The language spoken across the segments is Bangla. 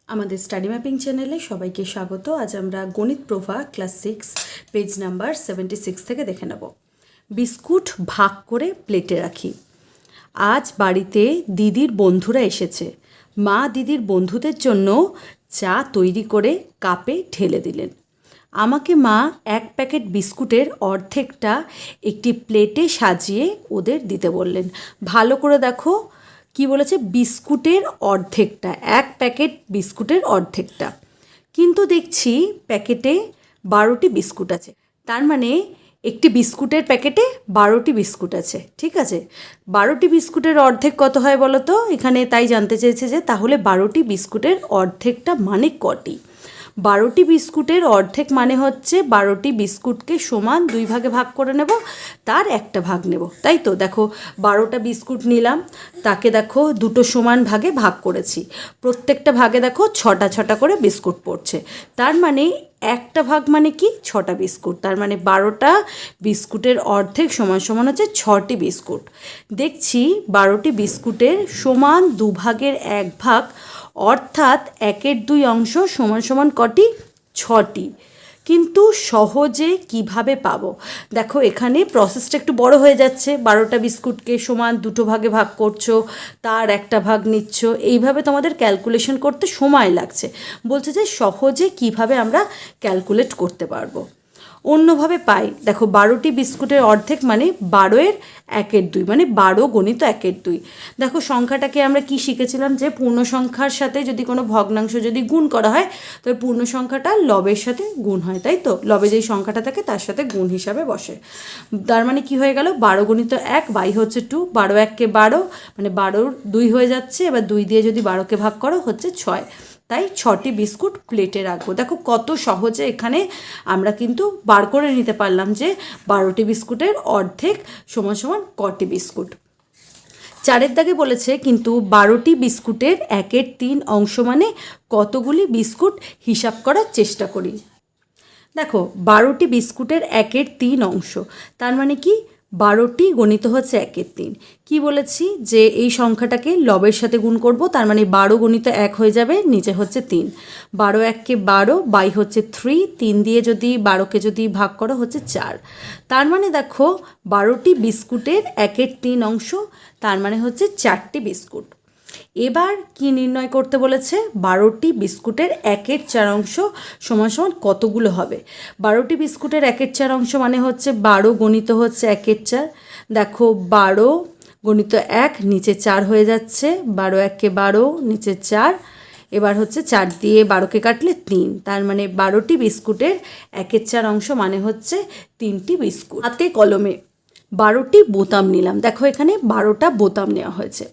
আমাদের স্টাডি ম্যাপিং চ্যানেলে সবাইকে স্বাগত। আজ আমরা গণিত প্রভা ক্লাস 6 পেজ নাম্বার 76 থেকে দেখে নেব। বিস্কুট ভাগ করে প্লেটে রাখি। আজ বাড়িতে দিদির বন্ধুরা এসেছে। মা দিদির বন্ধুদের জন্য চা তৈরি করে কাপে ঢেলে দিলেন। আমাকে মা এক প্যাকেট বিস্কুটের অর্ধেকটা একটি প্লেটে সাজিয়ে ওদের দিতে বললেন। ভালো করে দেখো কি বলেছে, বিস্কুটের অর্ধেকটা, এক প্যাকেট বিস্কুটের অর্ধেকটা। কিন্তু দেখছি প্যাকেটে 12টি বিস্কুট আছে, তার মানে একটি বিস্কুটের প্যাকেটে 12টি বিস্কুট আছে। ঠিক আছে, 12টি বিস্কুটের অর্ধেক কত হয় বলো তো? এখানে তাই জানতে চেয়েছে যে তাহলে 12টি বিস্কুটের অর্ধেকটা মানে কটি। 12টি বিস্কুটের অর্ধেক মানে হচ্ছে 12টি বিস্কুটকে সমান 2 ভাগে ভাগ করে নেব, তার একটা ভাগ নেব। তাই তো দেখো 12টা বিস্কুট নিলাম, তাকে দেখো দুটো সমান ভাগে ভাগ করেছি, প্রত্যেকটা ভাগে দেখো 6টা 6টা করে বিস্কুট পড়ছে। তার মানে একটা ভাগ মানে কি 6টা বিস্কুট, তার মানে 12টা বিস্কুটের অর্ধেক সমান সমান হচ্ছে 6টি বিস্কুট। দেখছি 12টি বিস্কুটের সমান 2 ভাগের 1 ভাগ, অর্থাৎ 1/2 অংশ সমান সমান কটি? 6টি। কিন্তু সহজে কিভাবে পাবো? দেখো এখানে প্রসেসটা একটু বড় হয়ে যাচ্ছে। 12টা বিস্কুটকে সমান 2টো ভাগে ভাগ করছো, তার একটা ভাগ নিচ্ছ, এইভাবে তোমাদের ক্যালকুলেশন করতে সময় লাগছে। বলছে যে সহজে কিভাবে আমরা ক্যালকুলেট করতে পারবো। অন্যভাবে পাই, দেখো 12টি বিস্কুটের অর্ধেক মানে 12-এর 1/2, মানে 12 গণিত 1/2। দেখো সংখ্যাটাকে আমরা কি শিখেছিলাম যে পূর্ণ সংখ্যার সাথে যদি কোনো ভগ্নাংশ যদি গুণ করা হয়, তো পূর্ণ সংখ্যাটা লবের সাথে গুণ হয়, তাই তো? লবে যেই সংখ্যাটা থাকে তার সাথে গুণ হিসাবে বসে। তার মানে কি হয়ে গেল, 12 গণিত 1 বাই হচ্ছে 2, 12 1-কে 12, মানে 12 2 হয়ে যাচ্ছে। এবার 2 দিয়ে যদি 12কে ভাগ করো হচ্ছে 6, তাই 6টি বিস্কুট প্লেটে রাখবো। দেখো কত সহজে এখানে আমরা কিন্তু বার করে নিতে পারলাম যে 12টি বিস্কুটের অর্ধেক সমান সমান কটি বিস্কুট। 4-এর দাগে বলেছে কিন্তু 12টি বিস্কুটের 1/3 অংশ মানে কতগুলি বিস্কুট, হিসাব করার চেষ্টা করি। দেখো 12টি বিস্কুটের 1/3 অংশ, তার মানে কি 12টি গণিত হচ্ছে 1/3। কি বলেছি যে এই সংখ্যাটাকে লবের সাথে গুণ করব, তার মানে 12 গণিত 1 হয়ে যাবে, নিচে হচ্ছে 3। 12 1-কে 12 বাই হচ্ছে 3, 3 দিয়ে যদি 12কে যদি ভাগ করো হচ্ছে 4। তার মানে দেখো 12টি বিস্কুটের 1/3 অংশ, তার মানে হচ্ছে 4টি বিস্কুট। এবার কি নির্ণয় করতে বলেছে? 12টি বিস্কুটের 1/4 অংশ সমান সমান কতগুলো হবে। 12টি বিস্কুটের 1/4 অংশ মানে হচ্ছে 12 গণিত হচ্ছে 1/4। দেখো 12 গণিত 1, নিচে 4 হয়ে যাচ্ছে, 12 1-কে 12, নিচে 4। এবার হচ্ছে 4 দিয়ে 12কে কাটলে 3, তার মানে 12টি বিস্কুটের 1/4 অংশ মানে হচ্ছে 3টি বিস্কুট। হাতে কলমে 12টি বোতাম নিলাম। দেখো এখানে 12টা বোতাম নেওয়া হয়েছে।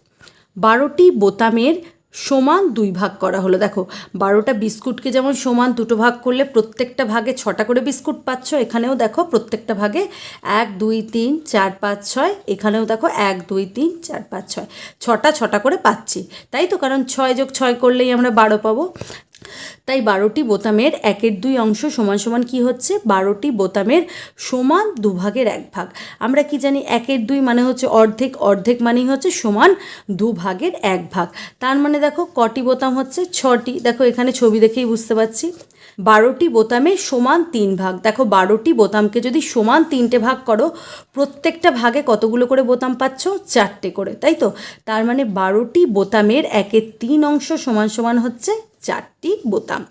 12টি বোতামের সমান 2 ভাগ করা হলো। দেখো 12টা বিস্কুটকে যেমন সমান 2টো ভাগ করলে প্রত্যেকটা ভাগে 6টা করে বিস্কুট পাচ্ছ, এখানেও দেখো প্রত্যেকটা ভাগে 1 2 3 4 5 6, এখানেও দেখো 1 2 3 4 5 6, 6টা 6টা করে পাচ্ছি, তাই তো? কারণ 6 যোগ 6 করলেই আমরা 12 পাবো। তাই 12টি বোতামের 1/2 অংশ সমান সমান কি হচ্ছে? 12টি বোতামের সমান 2 ভাগের 1 ভাগ। আমরা কি জানি 1/2 মানে হচ্ছে অর্ধেক, অর্ধেক মানেই হচ্ছে সমান 2 ভাগের 1 ভাগ। তার মানে দেখো কটি বোতাম হচ্ছে? 6টি। দেখো এখানে ছবি দেখেই বুঝতে পারছি। 12টি বোতামের সমান 3 ভাগ। দেখো 12টি বোতামকে যদি সমান 3টে ভাগ করো, প্রত্যেকটা ভাগে কতগুলো করে বোতাম পাচ্ছ? 4টে করে, তাই তো? তার মানে 12টি বোতামের 1/3 অংশ সমান সমান হচ্ছে 4টি বোতাম।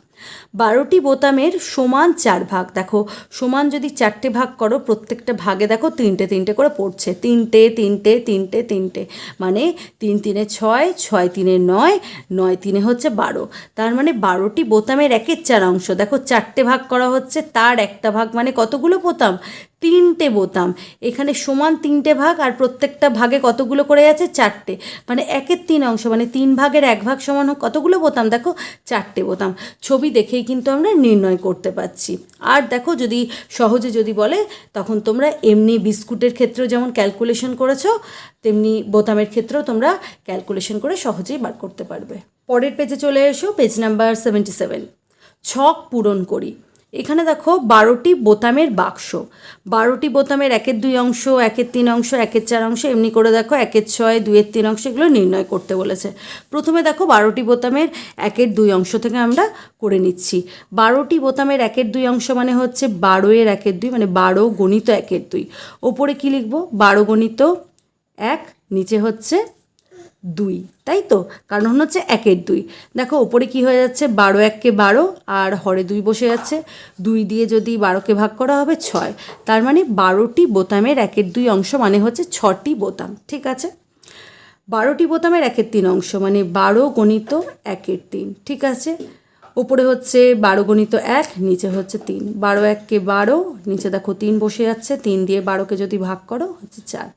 12টি বোতামের সমান 4 ভাগ। দেখো সমান যদি 4টে ভাগ করো, প্রত্যেকটা ভাগে দেখো 3টে 3টে করে পড়ছে, 3টে 3টে 3টে 3টে, মানে 3 3-এ 6, 6 3-এ 9, 9 3-এ হচ্ছে 12। তার মানে 12টি বোতামের 1/4 অংশ, দেখো 4টে ভাগ করা হচ্ছে, তার একটা ভাগ মানে কতগুলো বোতাম? 3টে বোতাম। এখানে সমান 3টে ভাগ, আর প্রত্যেকটা ভাগে কতগুলো করে আছে? 4টে, মানে 1/3 অংশ মানে 3 ভাগের 1 ভাগ সমান কতগুলো বোতাম? দেখো 4টে বোতাম। ছবি দেখেই কিন্তু আমরা নির্ণয় করতে পারছি। আর দেখো যদি সহজে যদি বলে, তখন তোমরা এমনি বিস্কুটের ক্ষেত্রেও যেমন ক্যালকুলেশন করেছো, তেমনি বোতামের ক্ষেত্রেও তোমরা ক্যালকুলেশন করে সহজেই বার করতে পারবে। পরের পেজে চলে এসো, পেজ নাম্বার 77। ছক পূরণ করি। এখানে দেখো 12টি বোতামের বাক্স, 12টি বোতামের 1-এর 2 অংশ, 1-এর 3 অংশ, 1-এর 4 অংশ, এমনি করে দেখো 1-এর 6, 2-এর 3 অংশ এগুলো নির্ণয় করতে বলেছে। প্রথমে দেখো 12টি বোতামের 1-এর 2 অংশ থেকে আমরা করে নিচ্ছি। 12টি বোতামের 1-এর 2 অংশ মানে হচ্ছে 12-এর 1-এর 2 মানে 12 গণিত 1-এর 2। ওপরে কি লিখবো? 12 গণিত 1, নিচে হচ্ছে 2, তাই তো, কারণ হচ্ছে 1-এর 2। দেখো ওপরে কি হয়ে যাচ্ছে, 12 1-কে 12 আর হরে 2 বসে যাচ্ছে, 2 দিয়ে যদি 12কে ভাগ করা হবে 6, তার মানে 12টি বোতামের 1-এর 2 অংশ মানে হচ্ছে 6টি বোতাম। ঠিক আছে, 12টি বোতামের 1-এর 3 অংশ মানে 12 গণিত 1-এর 3। ঠিক আছে, ওপরে হচ্ছে 12 গণিত 1, নিচে হচ্ছে 3, 12 1-কে 12, নিচে দেখো 3 বসে যাচ্ছে, 3 দিয়ে 12কে যদি ভাগ করো হচ্ছে 4,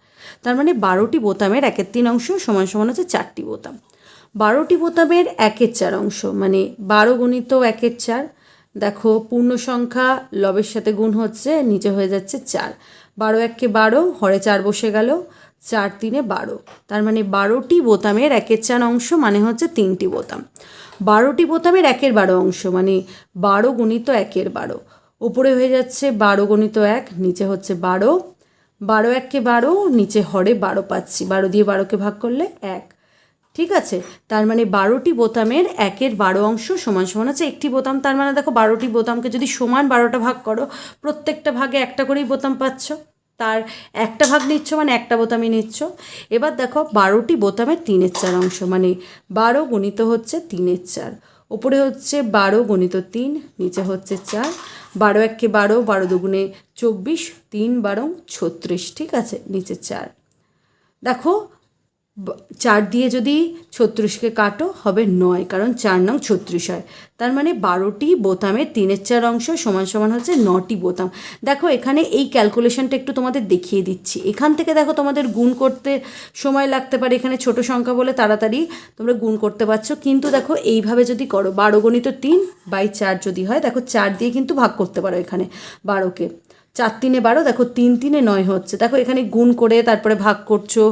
তার মানে 12টি বোতামের 1-এর 3 অংশ সমান সমান হচ্ছে 4টি বোতাম। 12টি বোতামের 1-এর 4 অংশ মানে 12 গণিত 1-এর 4। দেখো পূর্ণ সংখ্যা লবের সাথে গুণ হচ্ছে, নিচে হয়ে যাচ্ছে 4, 12 1-কে 12, হরে 4 বসে গেল, 4 3-এ 12, তার মানে 12টি বোতামের 1-এর 4 অংশ মানে হচ্ছে 3টি বোতাম। 12টি বোতামের 1-এর 12 অংশ মানে 12 গণিত 1-এর 12। ওপরে হয়ে যাচ্ছে 12 গণিত 1, নিচে হচ্ছে 12, 12 1-কে 12, নিচে হরে 12 পাচ্ছি, 12 দিয়ে 12কে ভাগ করলে 1। ঠিক আছে, তার মানে 12টি বোতামের 1-এর 12 অংশ সমান সমান হচ্ছে একটি বোতাম। তার মানে দেখো 12টি বোতামকে যদি সমান 12টা ভাগ করো, প্রত্যেকটা ভাগে একটা করেই বোতাম পাচ্ছ, তার একটা ভাগ নিচ্ছ মানে একটা বোতামই নিচ্ছ। এবার দেখো 12টি বোতামের 3-এর 4 অংশ মানে 12 গণিত হচ্ছে 3-এর 4। ওপরে হচ্ছে 12 গণিত 3, নিচে হচ্ছে 4, 12 1-কে 12, 12 দুগুণে 24, 3 12 36। ঠিক আছে, নিচে 4। দেখো 4 দিয়ে যদি 36কে কাটো হবে 9, কারণ 4 9 36 হয়। তার মানে 12টি বোতামের 3-এর 4 অংশ সমান সমান হচ্ছে 9টি বোতাম। দেখো এখানে এই ক্যালকুলেশনটা একটু তোমাদের দেখিয়ে দিচ্ছি। এখান থেকে দেখো তোমাদের গুণ করতে সময় লাগতে পারে, এখানে ছোট সংখ্যা বলে তাড়াতাড়ি তোমরা গুণ করতে পারছো, কিন্তু দেখো এইভাবে যদি করো 12 গণিত 3/4 যদি হয়, দেখো 4 দিয়ে কিন্তু ভাগ করতে পারো এখানে 12কে, 4 3-এ 12, দেখো 3 3-এ 9 হচ্ছে। দেখো এখানে গুণ করে তারপরে ভাগ করছো,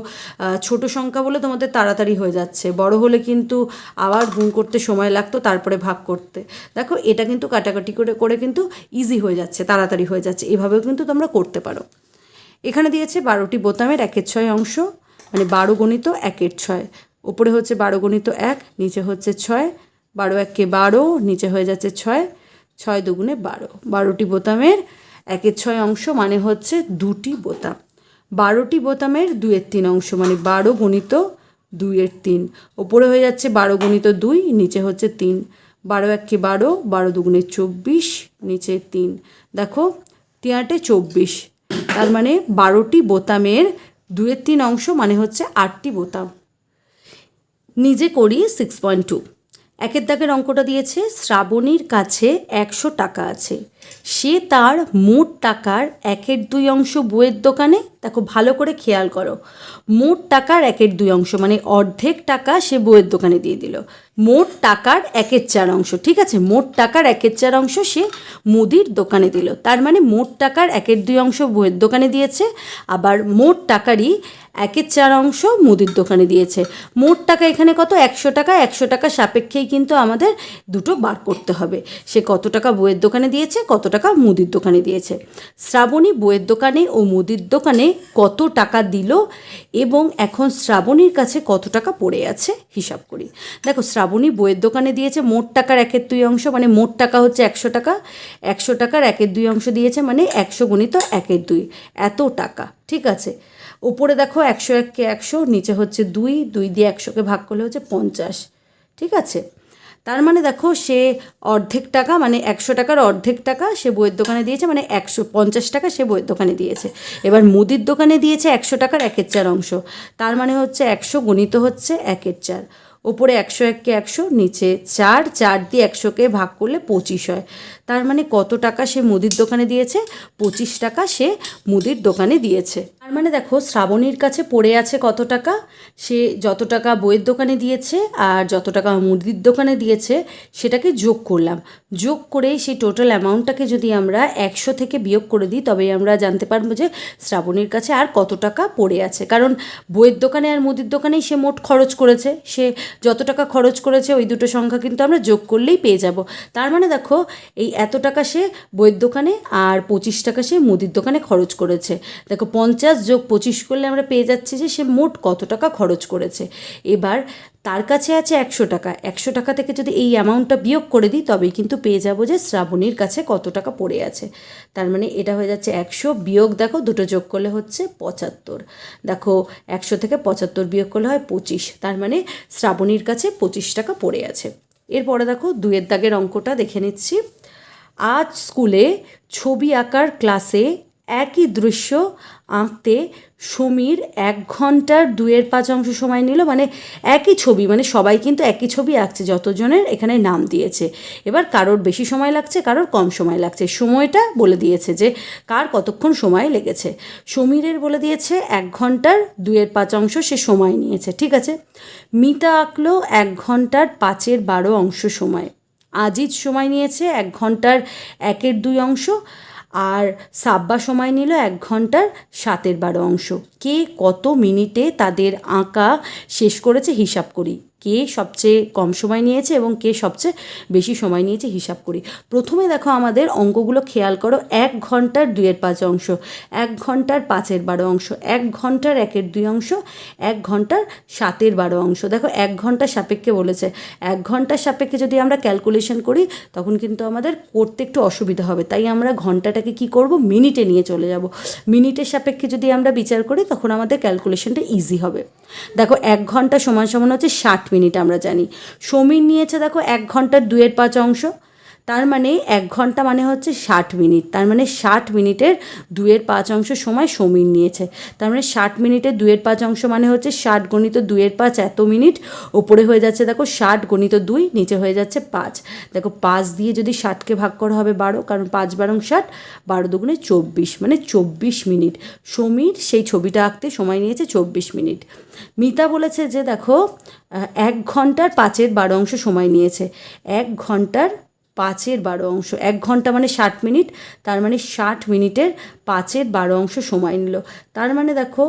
ছোট সংখ্যা বলে তোমাদের তাড়াতাড়ি হয়ে যাচ্ছে, বড় হলে কিন্তু আবার গুণ করতে সময় লাগতো তারপরে ভাগ করতে। দেখো এটা কিন্তু কাটাকাটি করে করে কিন্তু ইজি হয়ে যাচ্ছে, তাড়াতাড়ি হয়ে যাচ্ছে, এভাবেও কিন্তু তোমরা করতে পারো। এখানে দিয়েছে 12টি বোতামের 1-এর 6 অংশ মানে 12 গণিত 1-এর 6। ওপরে হচ্ছে 12 গণিত 1, নিচে হচ্ছে 6, 12 1-কে 12, নিচে হয়ে যাচ্ছে 6, 6 দুগুণে 12, 12টি বোতামের 1-এর 6 অংশ মানে হচ্ছে 2টি বোতাম। 12টি বোতামের 2-এর 3 অংশ মানে 12 গণিত 2-এর 3। ওপরে হয়ে যাচ্ছে 12 গণিত 2, নিচে হচ্ছে 3, 12 1-কে 12, 12 দুগুণে 24, নিচে 3, দেখো 3 8-এ 24, তার মানে 12টি বোতামের 2-এর 3 অংশ মানে হচ্ছে 8টি বোতাম। নিজে করি 6.2। 1-এর দাগের অঙ্কটা দিয়েছে, শ্রাবণীর কাছে 100 টাকা আছে, সে তার মোট টাকার 1-এর 2 অংশ বইয়ের দোকানে, দেখো ভালো করে খেয়াল করো, মোট টাকার 1-এর 2 অংশ মানে অর্ধেক টাকা সে বইয়ের দোকানে দিয়ে দিল, মোট টাকার 1-এর 4 অংশ, ঠিক আছে, মোট টাকার 1-এর 4 অংশ সে মুদির দোকানে দিল, তার মানে মোট টাকার 1-এর 2 অংশ বইয়ের দোকানে দিয়েছে, আবার মোট টাকারই 1-এর 4 অংশ মুদির দোকানে দিয়েছে। মোট টাকা এখানে কত, 100 টাকা, 100 টাকা সাপেক্ষেই কিন্তু আমাদের দুটো বার করতে হবে, সে কত টাকা বইয়ের দোকানে দিয়েছে, কত টাকা মুদির দোকানে দিয়েছে। শ্রাবণী বইয়ের দোকানে ও মুদির দোকানে কত টাকা দিল এবং এখন শ্রাবণীর কাছে কত টাকা পড়ে আছে হিসাব করি। দেখো শ্রাবণী বইয়ের দোকানে দিয়েছে মোট টাকার 1-এর 2 অংশ মানে মোট টাকা হচ্ছে 100 টাকা, 100 টাকার 1-এর 2 অংশ দিয়েছে মানে 100 গণিত 1-এর 2, এত টাকা। ঠিক আছে, উপরে দেখো 100 1-কে 100, নিচে হচ্ছে 2, 2 দিয়ে 100কে ভাগ করলে হচ্ছে 50। ঠিক আছে, তার মানে দেখো সে অর্ধেক টাকা মানে 100 টাকার অর্ধেক টাকা সে বইয়ের দোকানে দিয়েছে মানে 150 টাকা সে বইয়ের দোকানে দিয়েছে। এবার মুদির দোকানে দিয়েছে 100 টাকার 1-এর 4 অংশ, তার মানে হচ্ছে 100 গণিত হচ্ছে 1-এর 4। ওপরে 100 1-কে 100, নিচে 4, 4 দিয়ে 100কে ভাগ করলে 25 হয়, তার মানে কত টাকা সে মুদির দোকানে দিয়েছে, 25 টাকা সে মুদির দোকানে দিয়েছে। তার তার মানে দেখো শ্রাবণীর কাছে পড়ে আছে কত টাকা, সে যত টাকা বইয়ের দোকানে দিয়েছে আর যত টাকা মুদির দোকানে দিয়েছে সেটাকে যোগ করলাম। যোগ করে সেই টোটাল অ্যামাউন্টটাকে যদি আমরা 100 থেকে বিয়োগ করে দিই তবেই আমরা জানতে পারবো যে শ্রাবণীর কাছে আর কত টাকা পড়ে আছে। কারণ বইয়ের দোকানে আর মুদির দোকানেই সে মোট খরচ করেছে, সে যত টাকা খরচ করেছে ওই দুটো সংখ্যা কিন্তু আমরা যোগ করলেই পেয়ে যাব। তার মানে দেখো এই এত টাকা সে বইয়ের দোকানে আর 25 টাকা সে মুদির দোকানে খরচ করেছে। দেখো 50 যোগ 25 করলে আমরা পেয়ে যাচ্ছি যে সে মোট কত টাকা খরচ করেছে। এবার তার কাছে আছে 100 টাকা, 100 টাকা থেকে যদি এই অ্যামাউন্টটা বিয়োগ করে দিই তবেই কিন্তু পেয়ে যাব যে শ্রাবণীর কাছে কত টাকা পড়ে আছে। তার মানে এটা হয়ে যাচ্ছে 100 বিয়োগ দেখো দুটো যোগ করলে হচ্ছে 75। দেখো 100 থেকে 75 বিয়োগ করলে হয় 25, তার মানে শ্রাবণীর কাছে 25 টাকা পড়ে আছে। এরপরে দেখো 2 দাগের অঙ্কটা দেখে নিচ্ছি। আজ স্কুলে ছবি আঁকার ক্লাসে একই দৃশ্য আঁকতে সমীর 1 ঘন্টার 2/5 সময় নিল। মানে একই ছবি, মানে সবাই কিন্তু একই ছবি আঁকছে, যতজনের এখানে নাম দিয়েছে। এবার কারোর বেশি সময় লাগছে, কারোর কম সময় লাগছে, সময়টা বলে দিয়েছে যে কার কতক্ষণ সময় লেগেছে। সমীরের বলে দিয়েছে 1 ঘন্টার 2/5 সে সময় নিয়েছে, ঠিক আছে। মিতা আঁকলো 1 ঘন্টার 5/12 সময়। আজিজ সময় নিয়েছে 1 ঘন্টার 1/2, আর সাব্বা সময় নিল 1 ঘন্টার 7/12। কে কত মিনিটে তাদের আঁকা শেষ করেছে হিসাব করি। কে সবচেয়ে কম সময় নিয়েছে এবং কে সবচেয়ে বেশি সময় নিয়েছে হিসাব করি। প্রথমে দেখো আমাদের অঙ্কগুলো খেয়াল করো। 1 ঘন্টার 2/5, 1 ঘন্টার 5/12, 1 ঘন্টার 1/2, 1 ঘন্টার 7/12। দেখো 1 ঘন্টার সাপেক্ষে বলেছে, 1 ঘন্টার সাপেক্ষে যদি আমরা ক্যালকুলেশন করি তখন কিন্তু আমাদের করতে একটু অসুবিধা হবে, তাই আমরা ঘন্টাটাকে কি করব, মিনিটে নিয়ে চলে যাব। মিনিটের সাপেক্ষে যদি আমরা বিচার করি তখন আমাদের ক্যালকুলেশনটা ইজি হবে। দেখো 1 ঘন্টা সমান সমান হচ্ছে 60 মিনিট, আমরা জানি। সমীর নিয়েছে দেখো 1 ঘন্টার 2/5, তার মানে 1 ঘন্টা মানে হচ্ছে 60 মিনিট, তার মানে 60 মিনিটের 2/5 সময় সমীর নিয়েছে। তার মানে 60 মিনিটের 2/5 মানে হচ্ছে 60 গুণিত 2/5 এত মিনিট। ওপরে হয়ে যাচ্ছে দেখো 60 গুণিত 2, নিচে হয়ে যাচ্ছে 5। দেখো 5 দিয়ে যদি 60কে ভাগ করা হবে 12, কারণ 5/12 60, 12 দুগুণে 24, মানে 24 মিনিট সমীর সেই ছবিটা আঁকতে সময় নিয়েছে 24 মিনিট। মিতা বলেছে যে দেখো 1 ঘন্টার 5/12 সময় নিয়েছে। 1 ঘন্টার 5/12, 1 ঘন্টা মানে 60 মিনিট, তার মানে 60 মিনিটের 5/12 সময় নিল। তার মানে দেখো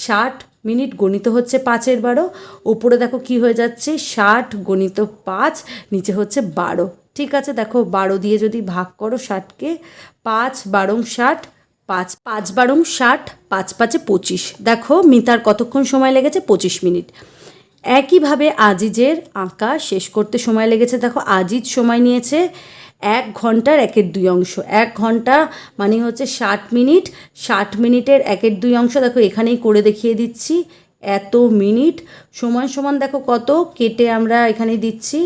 60 মিনিট গণিত হচ্ছে 5/12, ওপরে দেখো কি হয়ে যাচ্ছে 60 গণিত 5, নিচে হচ্ছে 12। ঠিক আছে, দেখো 12 দিয়ে যদি ভাগ করো 60কে, 5/12 60, 5/12 60, 5×5 25। দেখো মিতার কতক্ষণ সময় লেগেছে, 25 মিনিট। একইভাবে আজিজের আঁকা শেষ করতে সময় লেগেছে। দেখো আজিজ সময় নিয়েছে 1 ঘন্টার 1/2, 1 ঘন্টা মানে হচ্ছে 60 মিনিট, 60 মিনিটের 1/2। দেখো এখানেই করে দেখিয়ে দিচ্ছি, এত মিনিট সমান সমান দেখো কত কেটে আমরা এখানে দিচ্ছি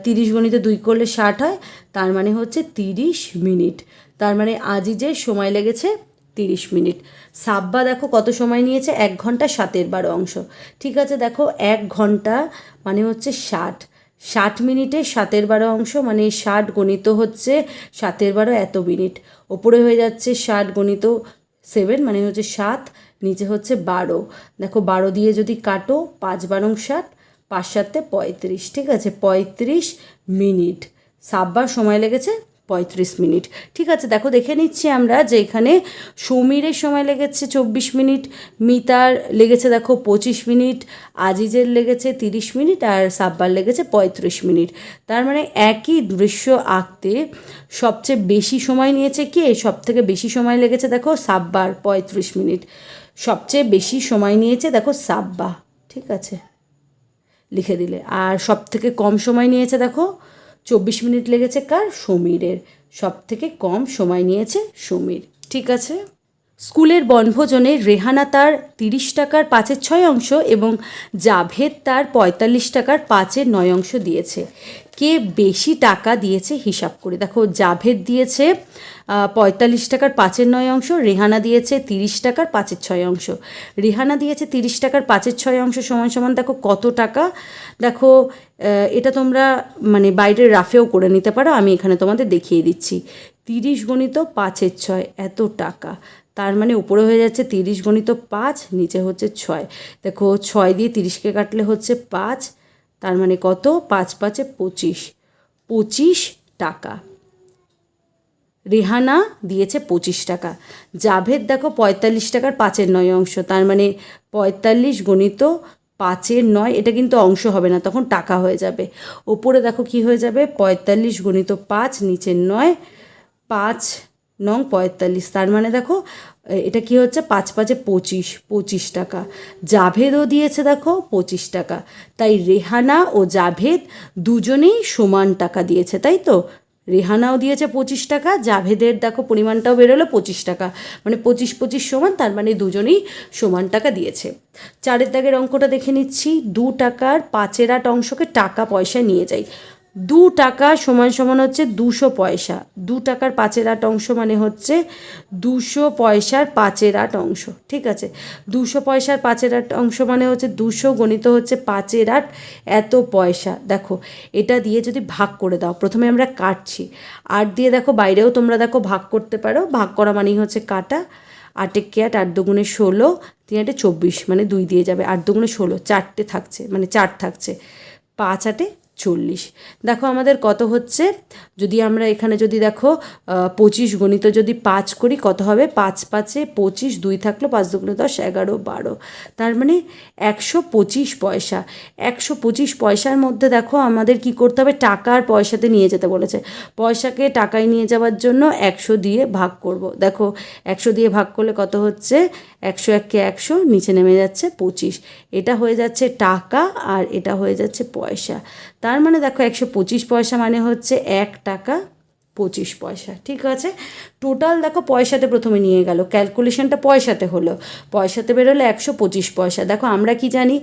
30 গুণিত 2 করলে 60 হয়, তার মানে হচ্ছে 30 মিনিট। তার মানে আজিজের সময় লেগেছে 30 মিনিট। সাব্বা দেখো কত সময় নিয়েছে, 1 ঘন্টা 7/12। ঠিক আছে, দেখো 1 ঘন্টা মানে হচ্ছে 60 মিনিটে 7/12, মানে 60 গণিত হচ্ছে 7/12 এত মিনিট। ওপরে হয়ে যাচ্ছে 60 গণিত 7, মানে হচ্ছে 7, নিচে হচ্ছে 12। দেখো 12 দিয়ে যদি কাটো 5/12 60, 5×7 35। ঠিক আছে, 35 মিনিট সাব্বার সময় লেগেছে 35 মিনিট। ঠিক আছে, দেখো দেখে নিচ্ছি আমরা যে এখানে সমীরের সময় লেগেছে 24 মিনিট, মিতার লেগেছে দেখো 25 মিনিট, আজিজের লেগেছে 30 মিনিট, আর সাব্বার লেগেছে 35 মিনিট। তার মানে একই দৃশ্য আঁকতে সবচেয়ে বেশি সময় নিয়েছে কে, সব থেকে বেশি সময় লেগেছে দেখো সাব্বার 35 মিনিট, সবচেয়ে বেশি সময় নিয়েছে দেখো সাব্বা। ঠিক আছে, লিখে দিলে। আর সব থেকে কম সময় নিয়েছে দেখো 24 মিনিট লেগেছে কার, সমীরের। সব থেকে কম সময় নিয়েছে সমীর। ঠিক আছে, স্কুলের বনভোজনে রেহানা তার 30 টাকার 5/6 এবং জাভেদ তার 45 টাকার 5/9 দিয়েছে। কে বেশি টাকা দিয়েছে হিসাব করে। দেখো জাভেদ দিয়েছে 45 টাকার 5/9, রেহানা দিয়েছে 30 টাকার 5/6। রেহানা দিয়েছে 30 টাকার 5/6 সমান সমান দেখো কত টাকা। দেখো এটা তোমরা মানে বাইরের রাফেও করে নিতে পারো, আমি এখানে তোমাদের দেখিয়ে দিচ্ছি। 30 গুণিত 5/6 এত টাকা, তার মানে উপরে হয়ে যাচ্ছে 30 গণিত 5, নিচে হচ্ছে 6। দেখো 6 দিয়ে 30কে কাটলে হচ্ছে 5, তার মানে কত? 5 5 25, 25 টাকা। রেহানা দিয়েছে 25 টাকা। জাভেদ দেখো 45 টাকার 5-এর 9 অংশ, তার মানে 45 গণিত 5-এর 9, এটা কিন্তু অংশ হবে না, তখন টাকা হয়ে যাবে। ওপরে দেখো কি হয়ে যাবে, 45 গণিত 5, নিচে 9, 5 নং 45, তার মানে দেখো এটা কি হচ্ছে, 5 5 25, 25 টাকা। জাভেদও দিয়েছে দেখো 25 টাকা, তাই রেহানা ও জাভেদ দুজনেই সমান টাকা দিয়েছে, তাই তো? রেহানাও দিয়েছে 25 টাকা, জাভেদের দেখো পরিমাণটাও বেরোলো 25 টাকা, মানে 25 25 সমান, তার মানে দুজনেই সমান টাকা দিয়েছে। 4-এর দাগের অঙ্কটা দেখে নিচ্ছি। 2 টাকার 5-এর 8 অংশকে টাকা পয়সায় নিয়ে যাই। 2 টাকা সমান সমান হচ্ছে 200 পয়সা। 2 টাকার 5-এর 8 অংশ মানে হচ্ছে 200 পয়সার 5-এর 8 অংশ, ঠিক আছে? 200 পয়সার 5-এর 8 অংশ মানে হচ্ছে 200 গণিত হচ্ছে 5-এর 8 এত পয়সা। দেখো এটা দিয়ে যদি ভাগ করে দাও, প্রথমে আমরা কাটছি, 8 দিয়ে দেখো বাইরেও তোমরা দেখো ভাগ করতে পারো, ভাগ করা মানেই হচ্ছে কাটা। 8 কে 8, 8 দুগুণে 16, 3 8 24, মানে 2 দিয়ে যাবে, 8 দুগুণে 16, 4টে থাকছে, মানে 4 থাকছে, 5 8 40। দেখো আমাদের কত হচ্ছে, যদি আমরা এখানে যদি দেখো 25 গণিত যদি 5 করি কত হবে, 5 5 25, 2 থাকলো, 5 দুগুণে 10, 11 12, তার মানে 125 পয়সা। 125 পয়সার মধ্যে দেখো আমাদের কি করতে হবে, টাকা আর পয়সাতে নিয়ে যেতে বলেছে। পয়সাকে টাকায় নিয়ে যাওয়ার জন্য 100 দিয়ে ভাগ করব। দেখো 100 দিয়ে ভাগ করলে কত হচ্ছে, 100 1 100, নিচে নেমে যাচ্ছে 25, এটা হয়ে যাচ্ছে টাকা আর এটা হয়ে যাচ্ছে পয়সা। তার মানে দেখো 125 পয়সা মানে হচ্ছে 1 টাকা 25 পয়সা, ঠিক আছে? টোটাল দেখো পয়সাতে প্রথমে নিয়ে গেল, ক্যালকুলেশনটা পয়সাতে হলো, পয়সাতে বেরোলো 125 পয়সা। দেখো আমরা কি জানি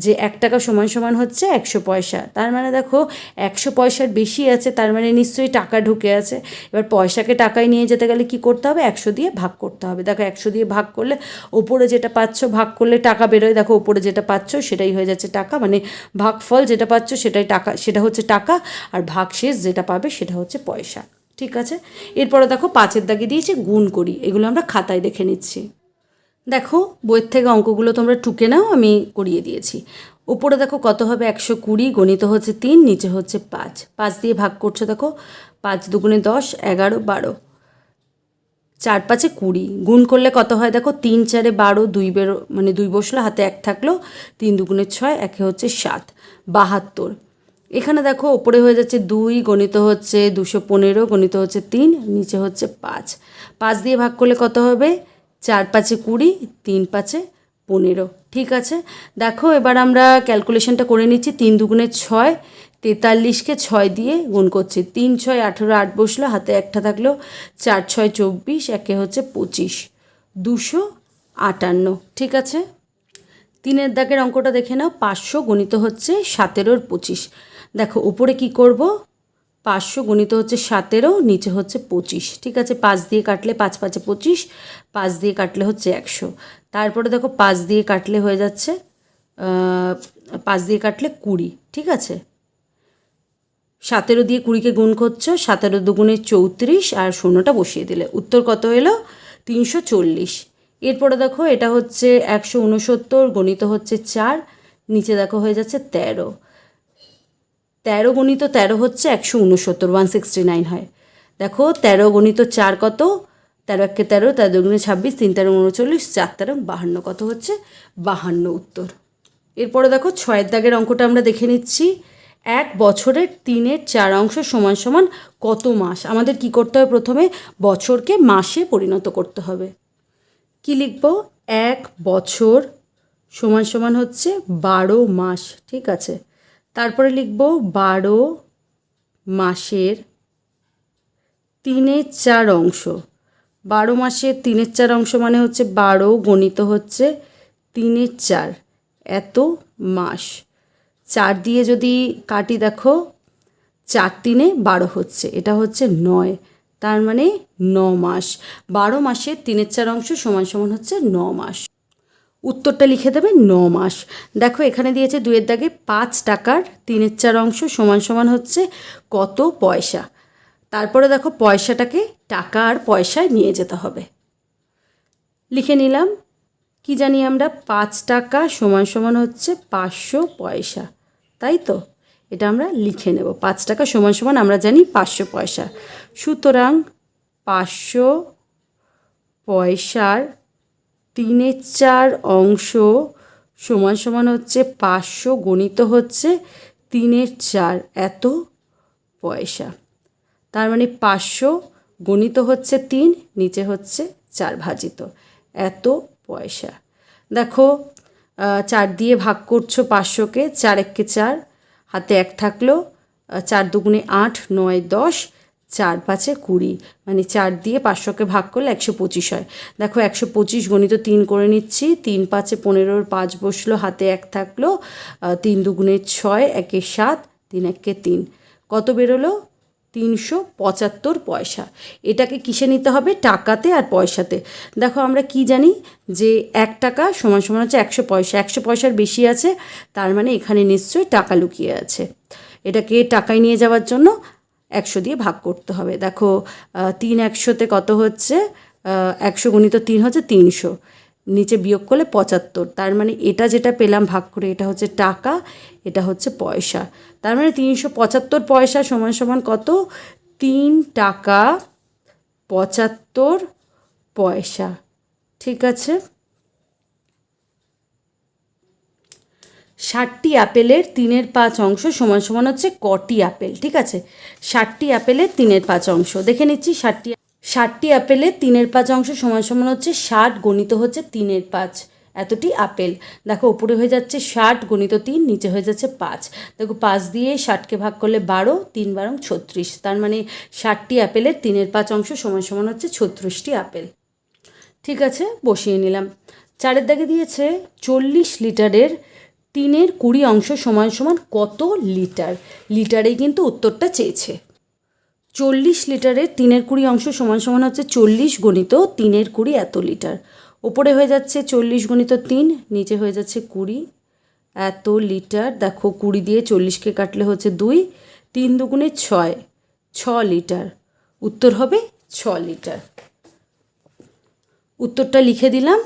যে 1 টাকা সমান সমান হচ্ছে 100 পয়সা, তার মানে দেখো 100 পয়সার বেশি আছে, তার মানে নিশ্চয়ই টাকা ঢুকে আছে। এবার পয়সাকে টাকায় নিয়ে যেতে গেলে কি করতে হবে, 100 দিয়ে ভাগ করতে হবে। দেখো 100 দিয়ে ভাগ করলে ওপরে যেটা পাচ্ছ ভাগ করলে টাকা বেরোয়, দেখো ওপরে যেটা পাচ্ছ সেটাই হয়ে যাচ্ছে টাকা, মানে ভাগফল যেটা পাচ্ছ সেটাই টাকা, সেটা হচ্ছে টাকা, আর ভাগশেষ যেটা পাবে সেটা হচ্ছে পয়সা, ঠিক আছে? এরপরে দেখো 5-এর দাগে দিয়েছে গুণ করি, এগুলো আমরা খাতায় দেখে নিচ্ছি। দেখো বইয়ের থেকে অঙ্কগুলো তোমরা টুকে নাও, আমি করিয়ে দিয়েছি। উপরে দেখো কত হবে, 120 গণিত হচ্ছে 3, নিচে হচ্ছে 5, 5 দিয়ে ভাগ করছো, দেখো 5 দুগুণে 10, 11 12, 4 5 20, গুণ করলে কত হয়, দেখো 3 4 12, 2 বেরো, মানে 2 বসলো, হাতে 1 থাকলো, 3 দুগুণে 6, 1 হচ্ছে 7, 72। এখানে দেখো ওপরে হয়ে যাচ্ছে 2 গণিত হচ্ছে 215, গণিত হচ্ছে 3, নিচে হচ্ছে 5, 5 দিয়ে ভাগ করলে কত হবে, 4 5 20, 3 5 15, ঠিক আছে? দেখো এবার আমরা ক্যালকুলেশনটা করে নিচ্ছি। 3 দুগুণে 6, 43কে 6 দিয়ে গুণ করছি, 3 6 18, 8 বসলো, হাতে 1টা থাকলো, 4 6 24, 1 হচ্ছে 25, 258, ঠিক আছে? 3-এর দাগের অঙ্কটা দেখে নাও। 500 গণিত হচ্ছে 17 25। দেখো উপরে কি করব, 500 গণিত হচ্ছে 17, নিচে হচ্ছে 25, ঠিক আছে? 5 দিয়ে কাটলে 5 5 25, 5 দিয়ে কাটলে হচ্ছে 100, তারপরে দেখো 5 দিয়ে কাটলে হয়ে যাচ্ছে 5 দিয়ে কাটলে 20, ঠিক আছে? 17 দিয়ে 20কে গুণ করছো, 17 দুগুণে 34, আর 0টা বসিয়ে দিলে উত্তর কত এলো, 340। এরপরে দেখো এটা হচ্ছে 169, গণিত হচ্ছে 4, নিচে দেখো হয়ে যাচ্ছে 13, 13 গণিত 13 হচ্ছে 169, 169 হয়। দেখো 13 গণিত 4 কত, 13 1 13, 13 দুগুণে 26, 3 13 39, 4 13 52, কত হচ্ছে 52 উত্তর। এরপরে দেখো 6-এর দাগের অঙ্কটা আমরা দেখে নিচ্ছি। 1 বছরের 3-এর 4 অংশ সমান সমান কত মাস? আমাদের কি করতে হবে, প্রথমে বছরকে মাসে পরিণত করতে হবে। কি লিখব, 1 বছর সমান সমান হচ্ছে 12 মাস, ঠিক আছে? তারপরে লিখব 12 মাসের 3-এর 4 অংশ। 12 মাসের 3-এর 4 অংশ মানে হচ্ছে 12 গণিত হচ্ছে 3-এর 4, এত মাস। 4 দিয়ে যদি কাটি দেখো 4 3 12 হচ্ছে, এটা হচ্ছে 9, তার মানে 9 মাস। 12 মাসের 3-এর 4 অংশ সমান সমান হচ্ছে 9 মাস। উত্তরটা লিখে দেবে 9 মাস। দেখো এখানে দিয়েছে 2-এর দাগে 5 টাকার 3-এর 4 অংশ সমান সমান হচ্ছে কত পয়সা। তারপরে দেখো পয়সাটাকে টাকা আর পয়সায় নিয়ে যেতে হবে। লিখে নিলাম। কি জানি আমরা 5 টাকা সমান সমান হচ্ছে 500 পয়সা, তাই তো? এটা আমরা লিখে নেব। 5 টাকা সমান সমান আমরা জানি 500 পয়সা। সুতরাং 500 পয়সার 3/4 অংশ সমান সমান হচ্ছে 500 গণিত হচ্ছে 3/4 এত পয়সা। তার মানে 500 গণিত হচ্ছে 3, নিচে হচ্ছে 4 ভাজিত এত পয়সা। দেখো 4 দিয়ে ভাগ করছো 500কে, 4 একে 4, হাতে 1 থাকলো, 4 দুগুণে 8, 9 10, 4 5 20, মানে 4 দিয়ে 500কে ভাগ করলে 125 হয়। দেখো 125 গণিত 3 করে নিচ্ছি। 3 5 15, 5 বসলো, হাতে 1 থাকলো, 3 দুগুণে 6, 1 7, 3 1 3, কত বেরোলো? 375 পয়সা। এটাকে কিসে নিতে হবে? টাকাতে আর পয়সাতে। দেখো আমরা কি জানি যে 1 টাকা সমান সমান হচ্ছে 100 পয়সা। 100 পয়সার বেশি আছে, তার মানে এখানে নিশ্চয়ই টাকা লুকিয়ে আছে। এটাকে টাকায় নিয়ে যাওয়ার জন্য 100 দিয়ে ভাগ করতে হবে। দেখো 3 100তে কত হচ্ছে? 100 গুণিত 3 হচ্ছে 300, নিচে বিয়োগ করলে 75। তার মানে এটা যেটা পেলাম ভাগ করে, এটা হচ্ছে টাকা, এটা হচ্ছে পয়সা। তার মানে 375 পয়সা সমান সমান কত? 3 টাকা 75 পয়সা। ঠিক আছে। 60টি আপেলের 3/5 অংশ সমান সমান হচ্ছে কটি আপেল? ঠিক আছে, 60টি আপেলের 3/5 অংশ দেখে নিচ্ছি। 60টি আপেলের 3/5 অংশ সমান সমান হচ্ছে 60 গণিত হচ্ছে 3/5 এতটি আপেল। দেখো উপরে হয়ে যাচ্ছে 60 গণিত 3, নিচে হয়ে যাচ্ছে 5। দেখো 5 দিয়ে 60কে ভাগ করলে 12, 3 12 36, তার মানে 60টি আপেলের 3/5 অংশ সমান সমান হচ্ছে 36টি আপেল। ঠিক আছে, বসিয়ে নিলাম। 4 দাগে দিয়েছে 40 লিটারের 3/20 অংশ সমান সমান কত লিটার? লিটারেই কিন্তু উত্তরটা চেয়েছে। 40 লিটারের 3/20 অংশ সমান সমান হচ্ছে 40 গণিত 3/20 এত লিটার। ওপরে হয়ে যাচ্ছে 40 গণিত 3, নিচে হয়ে যাচ্ছে 20 এত লিটার। দেখো 20 দিয়ে 40কে কাটলে হচ্ছে 2, 3 দুগুণে 6, 6 লিটার। উত্তর হবে 6 লিটার। উত্তরটা লিখে দিলাম।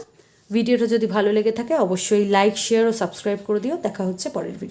ভিডিওটা যদি ভালো লেগে থাকে অবশ্যই লাইক, শেয়ার ও সাবস্ক্রাইব করে দিও। দেখা হচ্ছে পরের ভিডিও।